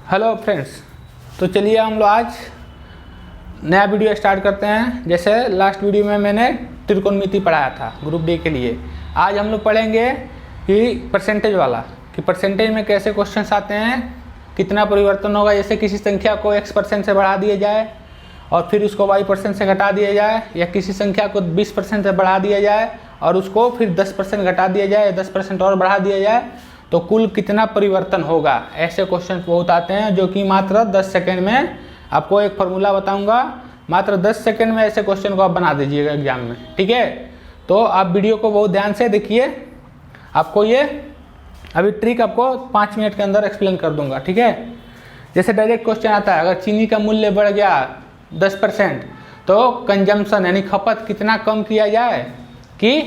Hello friends, तो चलिए हम लोग आज नया वीडियो स्टार्ट करते हैं। जैसे लास्ट वीडियो में मैंने त्रिकोणमिति पढ़ाया था ग्रुप डी के लिए। आज हम लोग पढ़ेंगे कि परसेंटेज वाला, कि परसेंटेज में कैसे क्वेश्चंस आते हैं, कितना परिवर्तन होगा। जैसे किसी संख्या को x% से बढ़ा दिया जाए और फिर उसको y% से घटा दिया जाए, या किसी संख्या को 20% से बढ़ा दिया जाए और उसको फिर 10% घटा दिया जाए, 10% और बढ़ा दिया जाए, तो कुल कितना परिवर्तन होगा। ऐसे क्वेश्चन बहुत आते हैं जो कि मात्र 10 सेकंड में आपको एक फार्मूला बताऊंगा। मात्र 10 सेकंड में ऐसे क्वेश्चन को आप बना दीजिएगा एग्जाम में, ठीक है। तो आप वीडियो को बहुत ध्यान से देखिए, आपको ये अभी ट्रिक आपको 5 मिनट के अंदर एक्सप्लेन कर दूंगा, ठीक है। जैसे डायरेक्ट क्वेश्चन आता है, अगर चीनी का मूल्य बढ़ गया 10% तो कंजम्पशन यानी खपत कितना कम किया जाए कि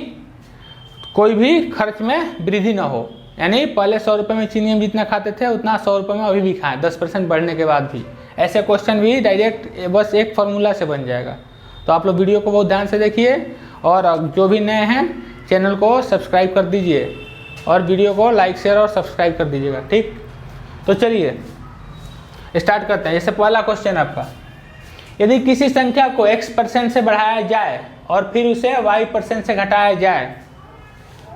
कोई भी खर्च में वृद्धि ना हो। यानी पहले 100 रुपये में चीनी हम जितना खाते थे उतना 100 रुपये में अभी भी खाएं, 10% बढ़ने के बाद भी। ऐसे क्वेश्चन भी डायरेक्ट बस एक फार्मूला से बन जाएगा। तो आप लोग वीडियो को बहुत ध्यान से देखिए, और जो भी नए हैं चैनल को सब्सक्राइब कर दीजिए और वीडियो को लाइक शेयर और सब्सक्राइब कर दीजिएगा, ठीक। तो चलिए स्टार्ट करते हैं। जैसे पहला क्वेश्चन आपका, यदि किसी संख्या को x% से बढ़ाया जाए और फिर उसे y% से घटाया जाए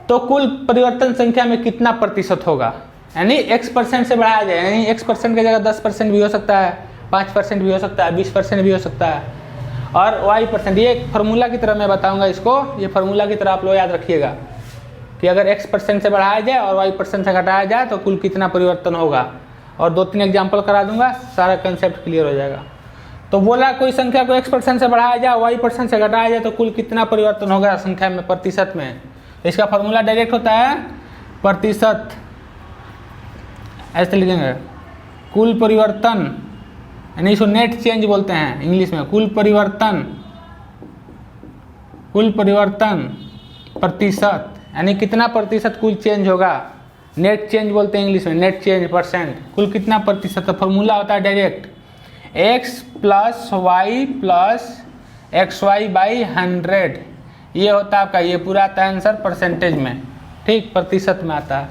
तो कुल परिवर्तन संख्या में कितना प्रतिशत होगा। यानी x% से बढ़ाया जाए, यानी x% की जगह 10% भी हो सकता है, 5% भी हो सकता है, 20% भी हो सकता है, और y%। ये एक फार्मूला की तरह मैं बताऊंगा इसको, ये फार्मूला की तरह आप लोग याद रखिएगा कि अगर x% से बढ़ाया जाए और y% से घटाया जाए तो कुल कितना परिवर्तन होगा। और 2-3 एग्जाम्पल करा दूंगा, सारा कंसेप्ट क्लियर हो जाएगा। तो बोला कोई संख्या को x% से बढ़ाया जाए, y% से घटाया जाए तो कुल कितना परिवर्तन होगा संख्या में, प्रतिशत में। इसका फॉर्मूला डायरेक्ट होता है प्रतिशत, ऐसे लिखेंगे कुल परिवर्तन, यानी इसको नेट चेंज बोलते हैं इंग्लिश में। कुल परिवर्तन प्रतिशत, यानी कितना प्रतिशत कुल चेंज होगा। नेट चेंज बोलते हैं इंग्लिश में, नेट चेंज परसेंट। कुल कितना प्रतिशत, तो फॉर्मूला होता है डायरेक्ट x + y + xy/100। ये होता है आपका, ये पूरा आता है आंसर परसेंटेज में, ठीक, प्रतिशत में आता है।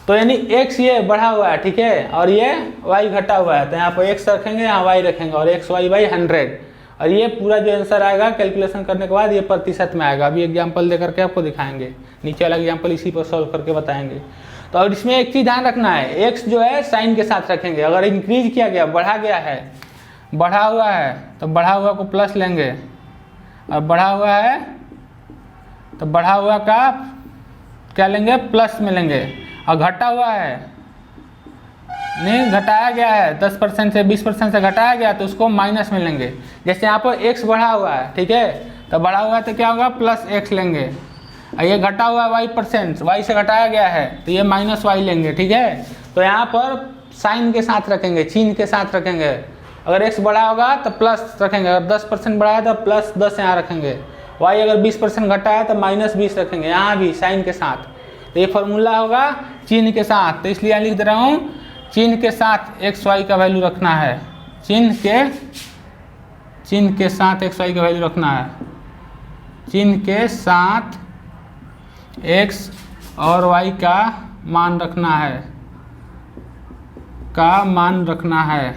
तो यानी x ये बढ़ा हुआ है, ठीक है, और ये y घटा हुआ है, तो यहाँ पर x रखेंगे, यहाँ y रखेंगे, और xy/100। और ये पूरा जो आंसर आएगा कैलकुलेशन करने के बाद ये प्रतिशत में आएगा। अभी एग्जाम्पल दे करके आपको दिखाएंगे, नीचे वाला एग्जाम्पल इसी पर सॉल्व करके बताएंगे। तो और इसमें एक चीज़ ध्यान रखना है, x जो है साइन के साथ रखेंगे। अगर इंक्रीज किया गया, बढ़ा गया है, बढ़ा हुआ है तो बढ़ा हुआ को प्लस लेंगे, और बढ़ा हुआ है तो बढ़ा हुआ का क्या लेंगे, प्लस में लेंगे। और घटा हुआ है, नहीं घटाया गया है, 10% से 20% से घटाया गया तो उसको माइनस में लेंगे। जैसे यहाँ पर x बढ़ा हुआ है, ठीक है, तो बढ़ा हुआ है तो क्या होगा, +x लेंगे। और ये घटा हुआ है y%, y से घटाया गया है तो ये -y लेंगे, ठीक है। तो यहाँ पर साइन के साथ रखेंगे, चिन्ह के साथ रखेंगे। अगर x बढ़ा होगा तो प्लस रखेंगे, अगर 10% बढ़ा है तो +10 यहाँ रखेंगे। y अगर 20% घटा है तो -20 रखेंगे, यहाँ भी साइन के साथ। तो ये फार्मूला होगा चिन्ह के साथ, तो इसलिए यहाँ लिख दे रहा हूँ चिन्ह के साथ x y का वैल्यू रखना है। चिन्ह के साथ x y का वैल्यू रखना है। चिन्ह के साथ x और y का मान रखना है।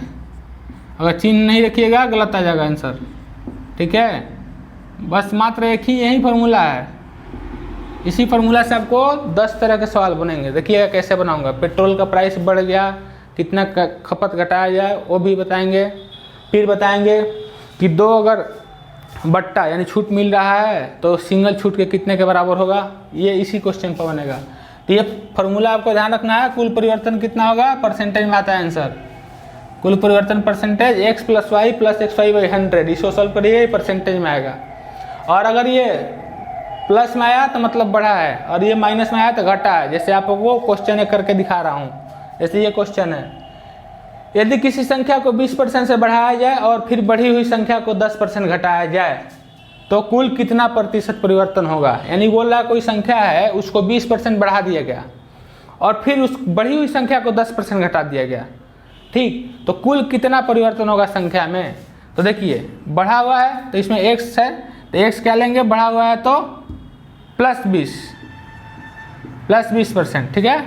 अगर चिन्ह नहीं रखिएगा गलत आ जाएगा आंसर, ठीक है। बस मात्र एक ही यही फार्मूला है। इसी फार्मूला से आपको 10 तरह के सवाल बनेंगे। देखिएगा कैसे बनाऊंगा। पेट्रोल का प्राइस बढ़ गया, कितना खपत घटाया जाए वो भी बताएंगे। फिर बताएंगे कि 2 अगर बट्टा यानी छूट मिल रहा है तो सिंगल छूट के कितने के बराबर होगा, ये इसी क्वेश्चन पर बनेगा। तो ये फार्मूला आपको ध्यान रखना है। कुल परिवर्तन कितना होगा, परसेंटेज में आता है आंसर। कुल परिवर्तन परसेंटेज x + y + xy/100, इसको सॉल्व करिए, परसेंटेज में आएगा। और अगर ये प्लस में आया तो मतलब बढ़ा है, और ये माइनस में आया तो घटा है। जैसे आपको क्वेश्चन करके दिखा रहा हूँ, जैसे ये क्वेश्चन है, यदि किसी संख्या को 20% से बढ़ाया जाए और फिर बढ़ी हुई संख्या को 10% घटाया जाए तो कुल कितना प्रतिशत परिवर्तन होगा। यानी बोल रहा है कोई संख्या है, उसको 20% बढ़ा दिया गया और फिर उस बढ़ी हुई संख्या को 10% घटा दिया गया, ठीक, तो कुल कितना परिवर्तन होगा संख्या में। तो देखिए बढ़ा हुआ है तो इसमें x है, तो x क्या लेंगे, बढ़ा हुआ है तो +20%, ठीक है।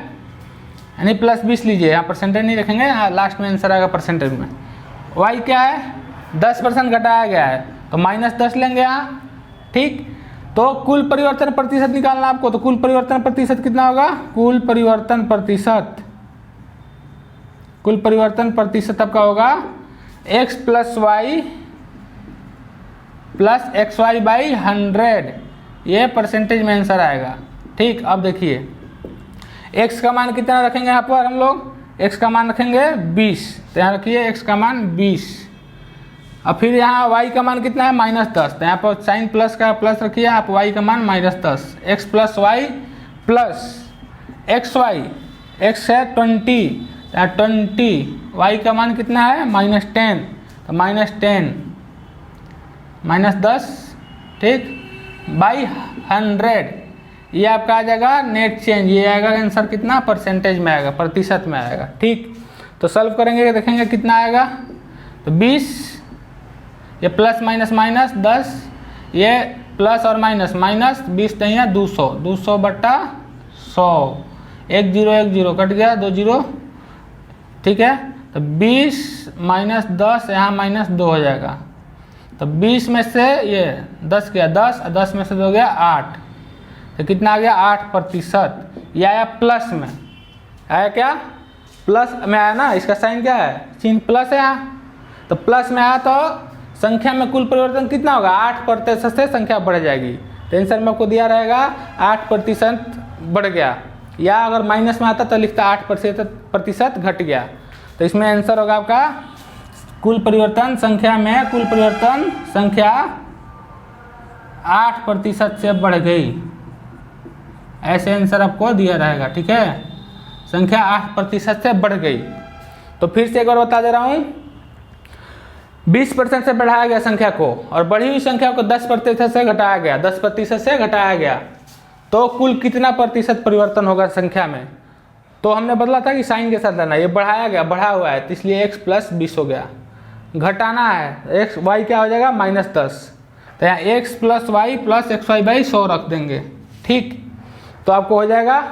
यानी +20 लीजिए, यहाँ परसेंटेज नहीं रखेंगे, यहाँ लास्ट में आंसर आएगा परसेंटेज में। y क्या है 10% घटाया गया है तो -10 लेंगे यहाँ, ठीक। तो कुल परिवर्तन प्रतिशत निकालना आपको, तो कुल परिवर्तन प्रतिशत कितना होगा, कुल परिवर्तन प्रतिशत आपका होगा x + y + xy/100, ये परसेंटेज में आंसर आएगा, ठीक। अब देखिए x का मान कितना रखेंगे यहाँ पर हम लोग, x का मान रखेंगे 20, तो यहाँ रखिए x का मान 20। अब फिर यहाँ y का मान कितना है -10, तो यहाँ पर साइन प्लस का प्लस रखिए आप, y का मान -10, x + y + xy, x है 20, यहाँ 20, y का मान कितना है -10, तो -10 -10, ठीक, बाई 100, ये आपका आ जाएगा नेट चेंज, ये आएगा आंसर कितना परसेंटेज में आएगा, प्रतिशत में आएगा, ठीक। तो सॉल्व करेंगे देखेंगे कितना आएगा, तो 20, ये प्लस माइनस माइनस 10, ये प्लस और माइनस 20 नहीं है 200, 200/100, 1 0 कट गया, 2 0, ठीक है। तो 20 - 10 यहाँ -2 हो जाएगा, तो 20 में से ये 10 गया 10, 10 में से 2 गया 8, तो कितना आ गया 8%। ये आया प्लस में, आया क्या प्लस में आया ना, इसका साइन क्या है, चिन्ह प्लस है यहाँ, तो प्लस में आया तो संख्या में कुल परिवर्तन कितना होगा 8% से संख्या बढ़ जाएगी, तो आंसर में आपको दिया रहेगा 8% बढ़ गया, या अगर माइनस में आता तो लिखता 8% घट गया, तो इसमें आंसर होगा आपका कुल परिवर्तन संख्या में, कुल परिवर्तन संख्या 8% से बढ़ गई, ऐसे आंसर आपको दिया रहेगा, ठीक है। संख्या 8% से बढ़ गई। तो फिर से एक बार बता दे रहा हूँ, 20% से बढ़ाया गया संख्या को, और बढ़ी हुई संख्या को 10% से घटाया गया, 10% से घटाया गया, तो कुल कितना प्रतिशत परिवर्तन होगा संख्या में। तो हमने बदला था कि साइन के साथ लेना, ये बढ़ाया गया, बढ़ा हुआ है, तो इसलिए x + 20 हो गया। घटाना है x y क्या हो जाएगा -10, तो यहाँ x + y + xy/100 रख देंगे, ठीक। तो आपको हो जाएगा,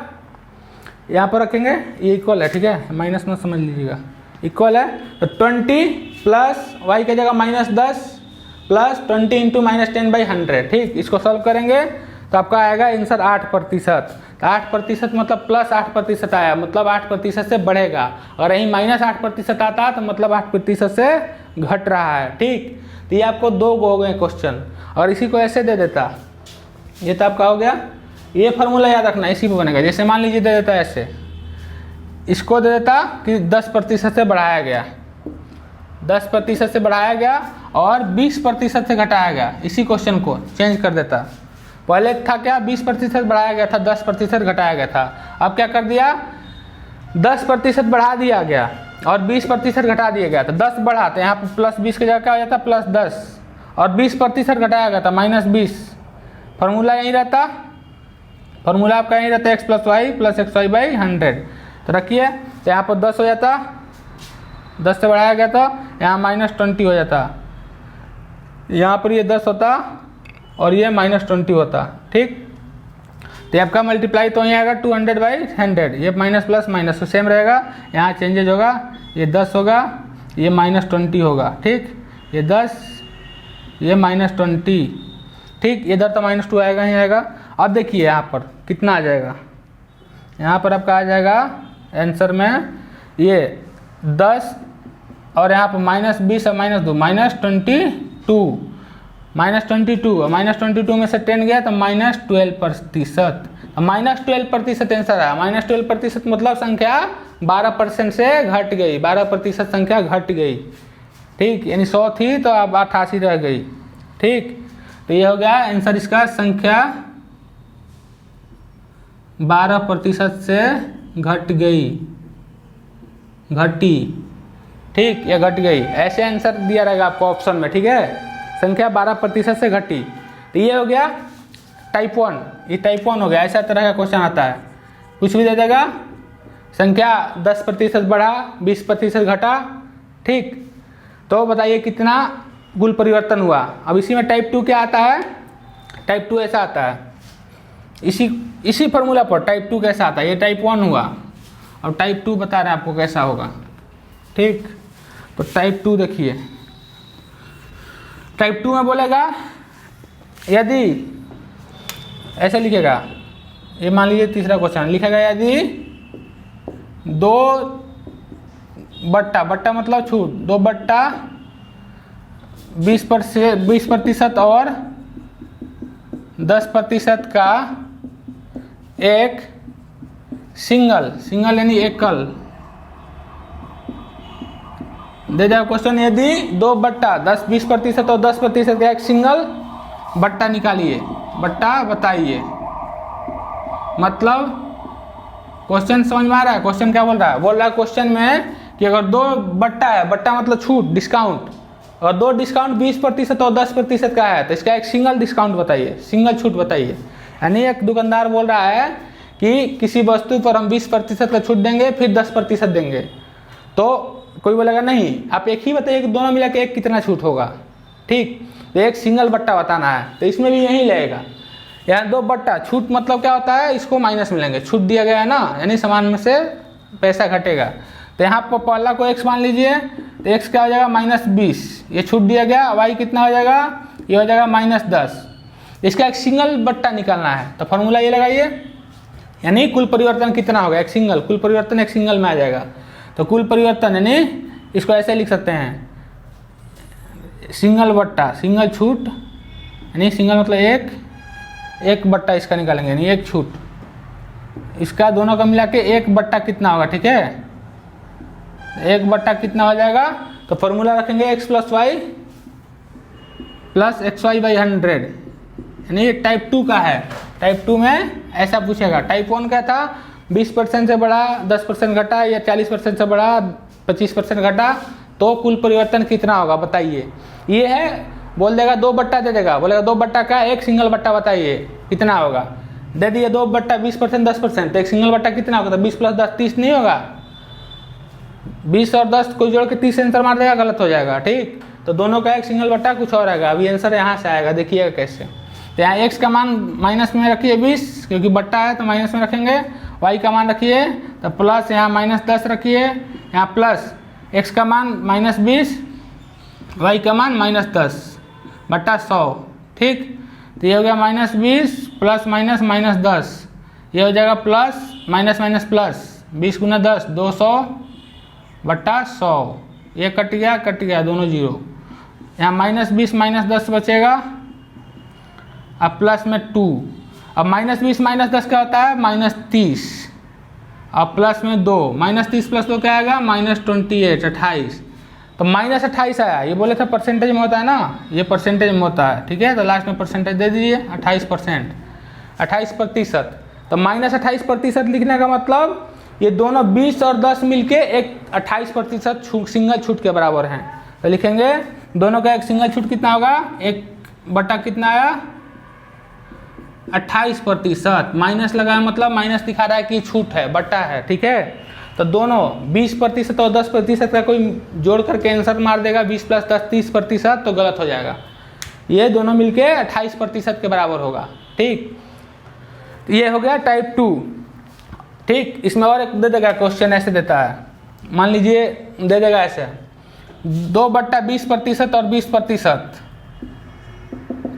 यहाँ पर रखेंगे, ये इक्वल है, ठीक है, माइनस में समझ लीजिएगा, इक्वल है, तो 20 प्लस y की जगह -10 प्लस 20 × -10/100, ठीक। इसको सॉल्व करेंगे तो आपका आएगा आंसर 8%, तो 8% मतलब प्लस 8% आया, मतलब 8% से बढ़ेगा, और यहीं -8% आता तो मतलब 8% से घट रहा है, ठीक। तो ये आपको 2 हो गए क्वेश्चन, और इसी को ऐसे दे देता, ये तो आपका हो गया, ये फार्मूला याद रखना, इसी पे बनेगा। जैसे मान लीजिए दे देता ऐसे, इसको दे देता कि 10% से बढ़ाया गया, 10% से बढ़ाया गया और 20% से घटाया गया, इसी क्वेश्चन को चेंज कर देता। पहले था क्या 20% बढ़ाया गया था, 10% घटाया गया था, अब क्या कर दिया 10% बढ़ा दिया गया और 20% घटा दिया गया, तो 10 बढ़ा, तो यहाँ पर +20 की जगह क्या हो जाता +10, और 20% घटाया गया था -20, फार्मूला यही रहता, फार्मूला आपका यही रहता x + y + xy/100, तो रखिए, तो यहाँ पर 10 हो जाता, 10 से बढ़ाया गया तो यहाँ -20 हो जाता, यहाँ पर ये 10 होता और ये -20 होता, ठीक। तो आपका मल्टीप्लाई तो यहाँ आएगा 200/100, ये माइनस प्लस माइनस तो सेम रहेगा, यहाँ चेंजेज होगा, ये 10 होगा, ये -20 होगा, ठीक, ये 10, ये -20, ठीक, इधर तो -2 आएगा ही आएगा। अब देखिए यहाँ पर कितना आ जाएगा, यहाँ पर आपका आ जाएगा आंसर में ये 10 और यहाँ पर -20 और -2 -22, -22 में से 10 गया तो -12%, -12% आंसर आया। -12% मतलब संख्या 12% से घट गई, 12% संख्या घट गई, ठीक, यानी 100 थी तो अब 88 रह गई, ठीक। तो ये हो गया आंसर इसका, संख्या 12% से घट गई, घटी, ठीक, ये घट गई, ऐसे आंसर दिया रहेगा आपको ऑप्शन में, ठीक है, संख्या 12% से घटी। तो ये हो गया टाइप 1, ये टाइप 1 हो गया, ऐसा तरह का क्वेश्चन आता है, कुछ भी दे देगा, संख्या 10% बढ़ा, 20% घटा, ठीक, तो बताइए कितना कुल परिवर्तन हुआ। अब इसी में टाइप 2 क्या आता है, टाइप 2 ऐसा आता है, इसी फार्मूला पर टाइप 2 कैसा आता है, ये टाइप 1 हुआ, और टाइप 2 बता रहे हैं आपको कैसा होगा। ठीक, तो टाइप 2 देखिए, टाइप 2 में बोलेगा यदि ऐसे लिखेगा, ये मान लीजिए तीसरा क्वेश्चन लिखेगा, यदि 2 बट्टा मतलब छूट 2/20% और 10% का एक सिंगल यानी एकल दे जाओ क्वेश्चन। यदि 2/10-20% और 10% का एक सिंगल बट्टा निकालिए, बट्टा बताइए। मतलब क्वेश्चन समझ में आ रहा है? क्वेश्चन क्या बोल रहा है? बोल रहा है क्वेश्चन में कि अगर 2 बट्टा है, बट्टा मतलब छूट, डिस्काउंट, और 2 डिस्काउंट 20% और 10% का है, तो इसका एक सिंगल डिस्काउंट बताइए, सिंगल छूट बताइए। यानी एक दुकानदार बोल रहा है कि किसी वस्तु पर हम 20% का छूट देंगे, फिर 10% देंगे। तो कोई बोलेगा नहीं, आप एक ही बताइए कि दोनों मिला के एक कितना छूट होगा। ठीक, तो एक सिंगल बट्टा बताना है, तो इसमें भी यही लगेगा। यहाँ 2 बट्टा छूट मतलब क्या होता है, इसको माइनस मिलेंगे, छूट दिया गया है ना, यानी सामान में से पैसा घटेगा। तो यहाँ पर पहला को x मान लीजिए, तो x क्या हो जाएगा -20, ये छूट दिया गया। y कितना हो जाएगा, ये हो जाएगा -10। इसका एक सिंगल बट्टा निकालना है, तो फॉर्मूला ये लगाइए, यानी कुल परिवर्तन कितना होगा, एक सिंगल, कुल परिवर्तन एक सिंगल में आ जाएगा। तो कुल परिवर्तन यानी इसको ऐसे लिख सकते हैं, सिंगल बट्टा, सिंगल छूट, यानी सिंगल मतलब एक बट्टा इसका निकालेंगे, यानी एक छूट, इसका दोनों का मिला के 1 बट्टा कितना होगा। ठीक है, 1 बट्टा कितना हो जाएगा, तो फॉर्मूला रखेंगे x + y + xy/100, यानी ये टाइप 2 का है। टाइप 2 में ऐसा पूछेगा। टाइप 1 क्या था, 20% से बड़ा 10% घटा, या 40% से बड़ा 25% घटा, तो कुल परिवर्तन कितना होगा बताइए। ये है, बोल देगा 2 बट्टा दे देगा, बोलेगा 2 बट्टा का एक सिंगल बट्टा बताइए कितना होगा। दे दिए 2/20% 10%, तो एक सिंगल बट्टा कितना होगा, तो 20 + 10 30 नहीं होगा, 20 और 10 को जोड़ के 30 आंसर मार देगा, गलत हो जाएगा। ठीक, तो दोनों का एक सिंगल बट्टा कुछ और आएगा। अभी आंसर यहाँ से आएगा, देखिएगा कैसे। तो यहाँ x का मान माइनस में रखिए 20, क्योंकि बट्टा है तो माइनस में रखेंगे। y का मान रखिए तो प्लस, यहाँ -10 रखिए, यहाँ प्लस x का मान -20, y का मान -10 बट्टा 100। ठीक, तो ये हो गया -20 प्लस माइनस -10, ये हो जाएगा प्लस माइनस माइनस प्लस, 20 × 10 200/100, ये कट गया दोनों जीरो। यहाँ -20 -10 बचेगा, अब प्लस में 2, अब -20 -10 क्या होता है, -30, अब प्लस में 2, -30 + 2 क्या आएगा, -28, 28। तो -28 आया, ये बोले थे परसेंटेज में होता है ना, ये परसेंटेज में होता है। ठीक है, तो लास्ट में परसेंटेज दे दीजिए, 28%, 28%। तो -28% लिखने का मतलब ये दोनों 20 और 10 मिलके एक 28% सिंगल छूट के बराबर हैं। तो लिखेंगे दोनों का एक सिंगल छूट कितना होगा, 1 बट्टा कितना आया, 28%। माइनस लगाया मतलब माइनस दिखा रहा है कि छूट है, बट्टा है। ठीक है, तो दोनों 20% और 10% का कोई जोड़ करके आंसर मार देगा, 20 + 10 30%, तो गलत हो जाएगा। ये दोनों मिलके 28% के बराबर होगा। ठीक, ये हो गया टाइप 2। ठीक, इसमें और एक दे देगा क्वेश्चन, ऐसे देता है, मान लीजिए दे देगा ऐसे, 2/20% और 20%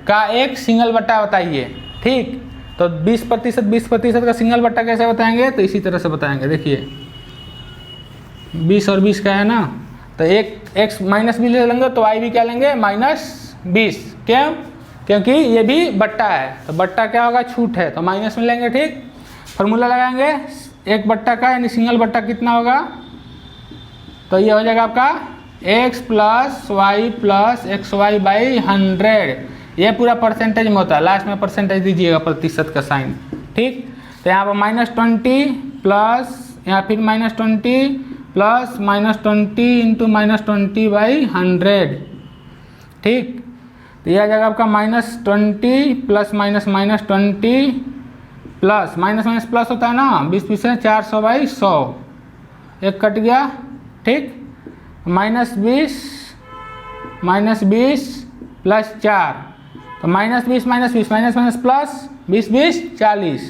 का एक सिंगल बट्टा बताइए। ठीक, तो 20% का सिंगल बट्टा कैसे बताएंगे, तो इसी तरह से बताएंगे। देखिए 20 और 20 का है ना, तो एक x -20 ले लेंगे, तो y भी क्या लेंगे, -20। क्यों, क्योंकि ये भी बट्टा है, तो बट्टा क्या होगा, छूट है, तो माइनस में लेंगे। ठीक, फॉर्मूला लगाएंगे, 1 बट्टा का यानी सिंगल बट्टा कितना होगा, तो ये हो जाएगा आपका x + y + xy/100। ये पूरा परसेंटेज में होता है, लास्ट में परसेंटेज दीजिएगा, प्रतिशत का साइन। ठीक, तो यहाँ पर -20 प्लस, यहाँ फिर -20 प्लस -20 × -20/100। ठीक, तो यह आ जाएगा आपका -20 प्लस -20 प्लस माइनस प्लस होता है ना, 20 से 400/100, एक कट गया। ठीक, -20 प्लस 4, तो -20 -20 माइनस प्लस 20 20 40,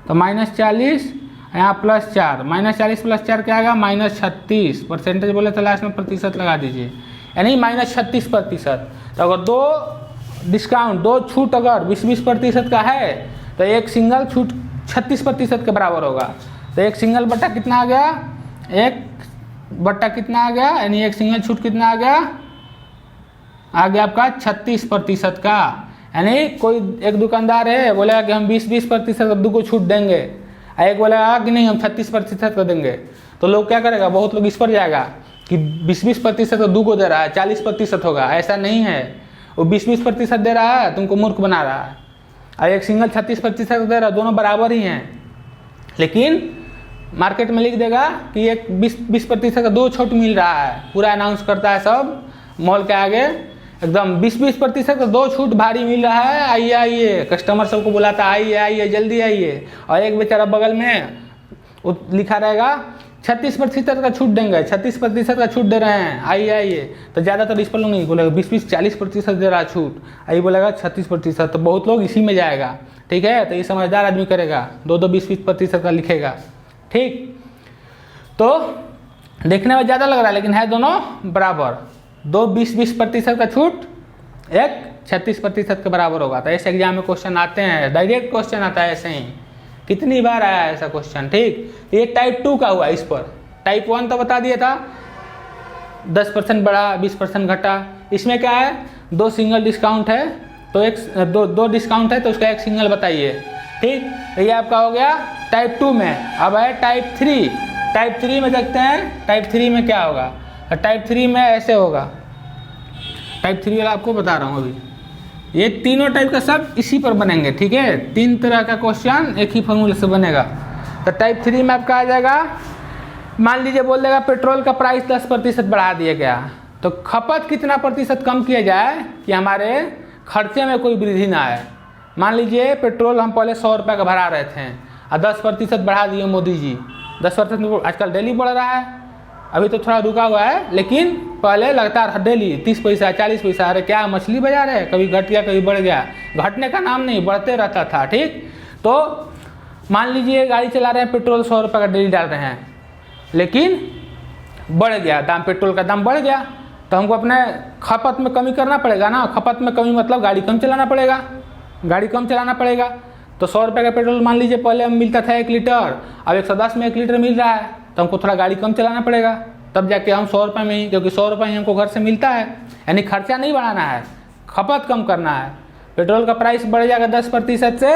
तो -40 यहाँ +4, -40 + 4 क्या आएगा -36, परसेंटेज बोले तो लास्ट में प्रतिशत लगा दीजिए, यानी -36%। तो अगर दो छूट अगर 20% का है तो एक सिंगल छूट 36% के बराबर होगा। तो एक सिंगल बट्टा कितना आ गया, एक बट्टा कितना आ गया, यानी एक सिंगल छूट कितना आ गया आपका 36% का। यानी कोई एक दुकानदार है बोलेगा कि हम 20% दो को छूट देंगे, एक बोलेगा कि नहीं हम 36% का देंगे, तो लोग क्या करेगा, बहुत लोग इस पर जाएगा कि 20% तो दो को दे रहा है 40% होगा। ऐसा नहीं है, वो 20% दे रहा है, तुमको मूर्ख बना रहा है, और एक सिंगल 36% दे रहा है, दोनों बराबर ही हैं। लेकिन मार्केट में लिख देगा कि एक 20% का दो छूट मिल रहा है, पूरा अनाउंस करता है सब मॉल के आगे, एकदम 20% का दो छूट भारी मिल रहा है, आइए आइए, कस्टमर सबको बुलाता है आइए आइए जल्दी आइए। और एक बेचारा बगल में लिखा रहेगा 36% का छूट देंगे, 36% का छूट दे रहे हैं, आइए आइए। तो ज़्यादातर इस पर लोग नहीं बोलेगा 20-40% दे रहा है छूट, आइए बोलेगा 36%, तो बहुत लोग इसी में जाएगा। ठीक है, तो ये समझदार आदमी करेगा, दो 20-20% का लिखेगा। ठीक, तो देखने में ज़्यादा लग रहा है लेकिन है दोनों बराबर, दो 20-20% का छूट, एक 36% के बराबर होगा। तो ऐसे एग्जाम में क्वेश्चन आते हैं, डायरेक्ट क्वेश्चन आता है ऐसे ही, कितनी बार आया है ऐसा क्वेश्चन। ठीक, ये टाइप 2 का हुआ। इस पर टाइप 1 तो बता दिया था, 10% बढ़ा 20% घटा। इसमें क्या है, दो सिंगल डिस्काउंट है तो एक दो डिस्काउंट है तो उसका एक सिंगल बताइए। ठीक, तो ये आपका हो गया टाइप 2 में। अब है टाइप 3। टाइप 3 में देखते हैं टाइप 3 में क्या होगा। टाइप 3 में ऐसे होगा, टाइप 3 वाला आपको बता रहा हूँ अभी। ये तीनों टाइप का सब इसी पर बनेंगे। ठीक है, 3 तरह का क्वेश्चन एक ही फॉर्मूले से बनेगा। तो टाइप 3 में आपका आ जाएगा, मान लीजिए बोल देगा पेट्रोल का प्राइस 10% बढ़ा दिया गया, तो खपत कितना प्रतिशत कम किया जाए कि हमारे खर्चे में कोई वृद्धि ना आए। मान लीजिए पेट्रोल हम पहले 100 रुपये का भरा रहे थे और 10% बढ़ा दिए मोदी जी। 10% आजकल डेली बढ़ रहा है, अभी तो थोड़ा रुका हुआ है, लेकिन पहले लगातार डेली 30 पैसा 40 पैसा। अरे क्या मछली बाजार है, कभी घट गया कभी बढ़ गया, घटने का नाम नहीं, बढ़ते रहता था। ठीक, तो मान लीजिए गाड़ी चला रहे हैं, पेट्रोल 100 रुपये का डेली डाल रहे हैं, लेकिन बढ़ गया दाम, पेट्रोल का दाम बढ़ गया, तो हमको अपने खपत में कमी करना पड़ेगा ना। खपत में कमी मतलब गाड़ी कम चलाना पड़ेगा, गाड़ी कम चलाना पड़ेगा। तो 100 रुपये का पेट्रोल मान लीजिए पहले मिलता था 1 लीटर, अब 110 में 1 लीटर मिल रहा है, तो हमको थोड़ा गाड़ी कम चलाना पड़ेगा, तब जाके हम 100 रुपये में ही, क्योंकि 100 रुपये ही हमको घर से मिलता है। यानी खर्चा नहीं बढ़ाना है, खपत कम करना है। पेट्रोल का प्राइस बढ़ जाएगा 10% से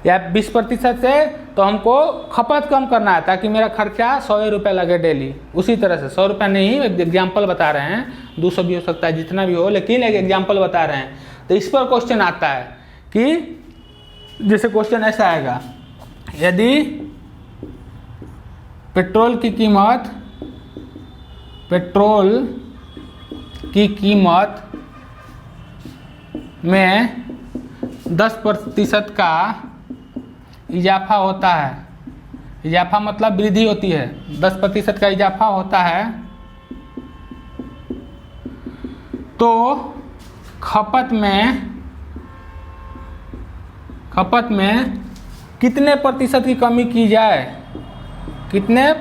या 20% से, तो हमको खपत कम करना है ताकि मेरा खर्चा 100 रुपये लगे डेली। उसी तरह से 100 रुपये नहीं, एक एग्जाम्पल बता रहे हैं, 200 भी हो सकता है, जितना भी हो, लेकिन एक एग्जाम्पल बता रहे हैं। तो इस पर क्वेश्चन आता है कि जैसे क्वेश्चन ऐसा आएगा, यदि पेट्रोल की कीमत में 10% का इजाफा होता है, इजाफा मतलब वृद्धि होती है, 10% का इजाफा होता है, तो खपत में कितने प्रतिशत की कमी की जाए, कितने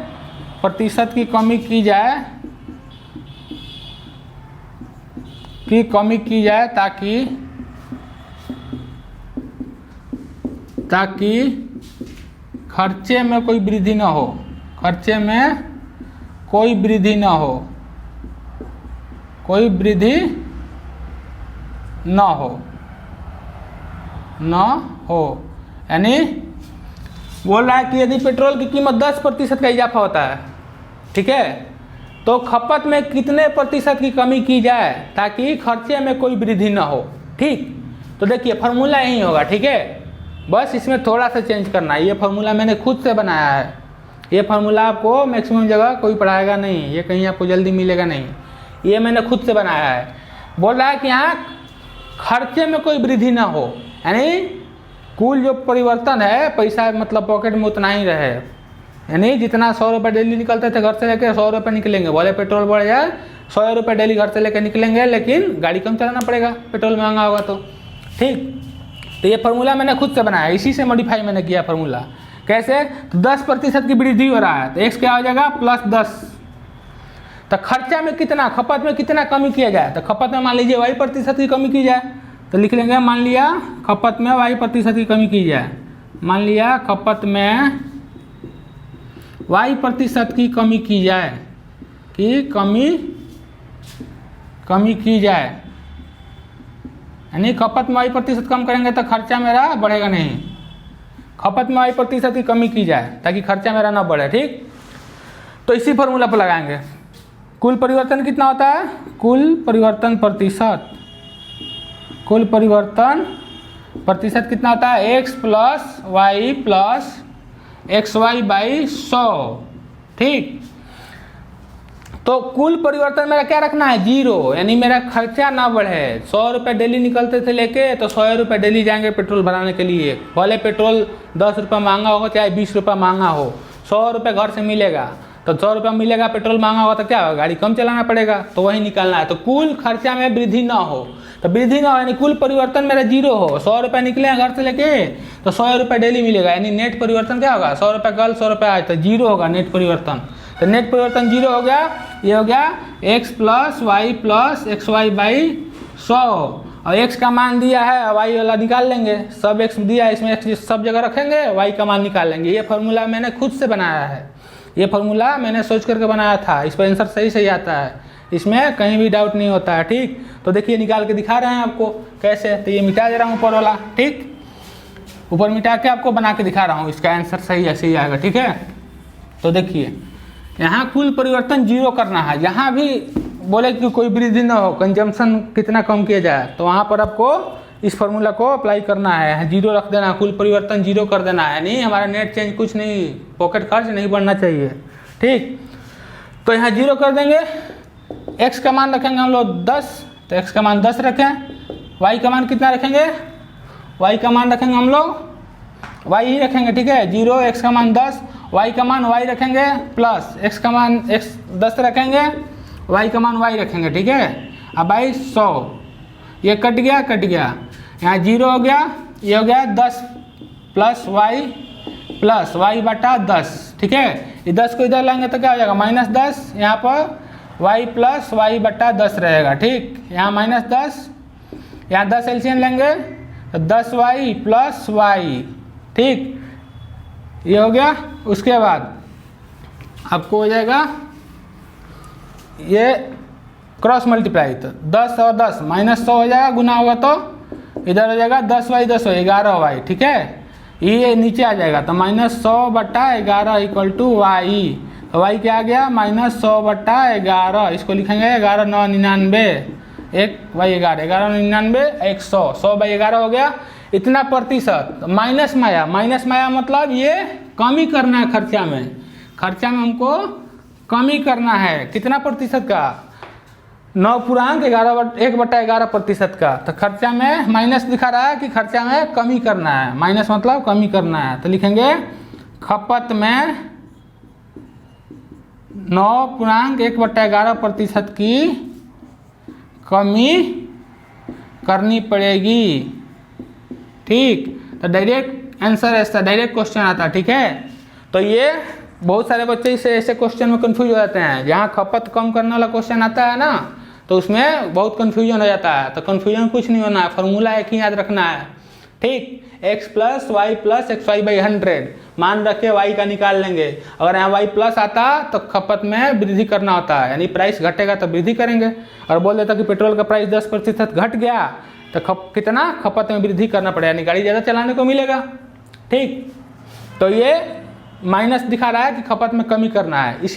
प्रतिशत की कमी की जाए ताकि खर्चे में कोई वृद्धि न हो, खर्चे में कोई वृद्धि न हो, कोई वृद्धि न हो। यानी बोल रहा है कि यदि पेट्रोल की कीमत 10% का इजाफा होता है, ठीक है, तो खपत में कितने प्रतिशत की कमी की जाए ताकि खर्चे में कोई वृद्धि ना हो। ठीक, तो देखिए फार्मूला यही होगा। ठीक है, बस इसमें थोड़ा सा चेंज करना है। ये फार्मूला मैंने खुद से बनाया है, ये फार्मूला आपको मैक्सिमम जगह कोई पढ़ाएगा नहीं, ये कहीं आपको जल्दी मिलेगा नहीं, ये मैंने खुद से बनाया है। बोल रहा है कि यहाँ खर्चे में कोई वृद्धि ना हो, यानी कुल जो परिवर्तन है पैसा मतलब पॉकेट में उतना ही रहे, यानी जितना 100 रुपये डेली निकलते थे घर से लेकर 100 रुपये निकलेंगे। बोले पेट्रोल बढ़ जाए 100 रुपये डेली घर से लेकर निकलेंगे, लेकिन गाड़ी कम चलाना पड़ेगा, पेट्रोल महंगा होगा तो। ठीक, तो ये फार्मूला मैंने खुद से बनाया, इसी से मॉडिफाई मैंने किया फार्मूला कैसे? तो 10% की वृद्धि हो रहा है तो x क्या हो जाएगा +10। तो खर्चा में कितना, खपत में कितना कमी किया जाए? तो खपत में मान लीजिए y% की कमी की जाए तो लिख लेंगे, मान लिया खपत में y% की कमी की जाए, मान लिया खपत में y% की कमी की जाए, कि कमी की जाए, यानी खपत में y% कम करेंगे तो खर्चा मेरा बढ़ेगा नहीं, खपत में y% की कमी की जाए ताकि खर्चा मेरा ना बढ़े। ठीक, तो इसी फॉर्मूला पर लगाएंगे। कुल परिवर्तन कितना होता है? कुल परिवर्तन प्रतिशत कितना होता है? x + y + xy/100। ठीक, तो कुल परिवर्तन मेरा क्या रखना है? 0, यानी मेरा खर्चा ना बढ़े। 100 रुपये डेली निकलते थे लेके, तो 100 रुपये डेली जाएंगे पेट्रोल भराने के लिए, भले पेट्रोल 10 रुपये महंगा होगा चाहे 20 रुपये महंगा हो, 100 रुपये घर से मिलेगा, तो 100 रुपये मिलेगा, पेट्रोल महंगा होगा तो क्या होगा? गाड़ी कम चलाना पड़ेगा, तो वही निकालना है। तो कुल खर्चा में वृद्धि ना हो, तो वृद्धि ना हो यानी कुल परिवर्तन मेरा 0 हो। 100 रुपये निकले घर से लेके तो 100 रुपये डेली मिलेगा, यानी नेट परिवर्तन क्या होगा? 100 रुपये कल 100 रुपये आज, तो 0 होगा नेट परिवर्तन। तो नेट परिवर्तन 0 हो गया, ये हो गया x + y + xy/100, और x का मान दिया है, y वाला निकाल लेंगे, सब x दिया है, इसमें x सब जगह रखेंगे, y का मान निकाल लेंगे। ये फार्मूला मैंने खुद से बनाया है, ये फार्मूला मैंने सोच करके बनाया था, इस पर आंसर सही आता है, इसमें कहीं भी डाउट नहीं होता है। ठीक, तो देखिए निकाल के दिखा रहे हैं आपको कैसे, तो ये मिटा दे रहा हूँ ऊपर वाला। ठीक, ऊपर मिटा के आपको बना के दिखा रहा हूँ, इसका आंसर सही ऐसे ही आएगा। ठीक है, तो देखिए यहाँ कुल परिवर्तन 0 करना है, यहाँ भी बोले कि कोई वृद्धि ना हो, कंजम्पशन कितना कम किया जाए, तो वहाँ पर आपको इस फार्मूला को अप्लाई करना है, 0 रख देना, कुल परिवर्तन 0 कर देना है, नहीं हमारा नेट चेंज कुछ नहीं, पॉकेट खर्च नहीं बढ़ना चाहिए। ठीक, तो यहाँ 0 कर देंगे, x का मान रखेंगे हम लोग 10, तो x का मान 10 रखें, y का मान कितना रखेंगे? y का मान रखेंगे हम लोग y ही रखेंगे। ठीक है, 0, x का मान 10, y का मान y रखेंगे, प्लस x का मान x 10 रखेंगे, y का मान y रखेंगे। ठीक है, अब 100, ये कट गया, यहाँ 0 हो गया, ये हो गया 10 + y/10। ठीक है, ये 10 को इधर लाएंगे तो क्या हो जाएगा? -10, यहाँ पर y + y/10 रहेगा। ठीक, यहाँ -10, यहाँ 10 एलसीएम लेंगे तो 10y + y। ठीक, ये हो गया, उसके बाद आपको हो जाएगा ये क्रॉस मल्टीप्लाई, तो 10 और 10 -100 हो जाएगा, गुना होगा तो इधर हो जाएगा 10y 10y 11y। ठीक है, ये नीचे आ जाएगा तो -100/11 = y, तो y क्या आ गया? -100/11, इसको लिखेंगे 11 9 99, 1/11 11 99 100, 100/11 हो गया। इतना प्रतिशत माइनस में आया, मतलब ये कमी करना है खर्चा में हमको कमी करना है, कितना प्रतिशत का? 9.1/11% का। तो खर्चा में माइनस दिखा रहा है कि खर्चा में कमी करना है, माइनस मतलब कमी करना है, तो लिखेंगे खपत में 9.1/11% की कमी करनी पड़ेगी। ठीक, तो डायरेक्ट आंसर ऐसा, डायरेक्ट क्वेश्चन आता है। ठीक है, तो ये बहुत सारे बच्चे इसे ऐसे क्वेश्चन में कंफ्यूज हो जाते हैं, जहाँ खपत कम करने वाला क्वेश्चन आता है ना, तो उसमें बहुत कंफ्यूजन हो जाता है। तो कंफ्यूजन कुछ नहीं होना है, फार्मूला एक ही याद रखना है। ठीक, x + y + xy/100 मान रखे y का निकाल लेंगे, अगर यहाँ y प्लस आता तो खपत में वृद्धि करना होता है, यानी प्राइस घटेगा तो वृद्धि करेंगे। और बोल देता कि पेट्रोल का प्राइस 10% घट गया तो कितना खपत में वृद्धि करना पड़ेगा, यानी गाड़ी ज़्यादा चलाने को मिलेगा। ठीक, तो ये माइनस दिखा रहा है कि खपत में कमी करना है। इसी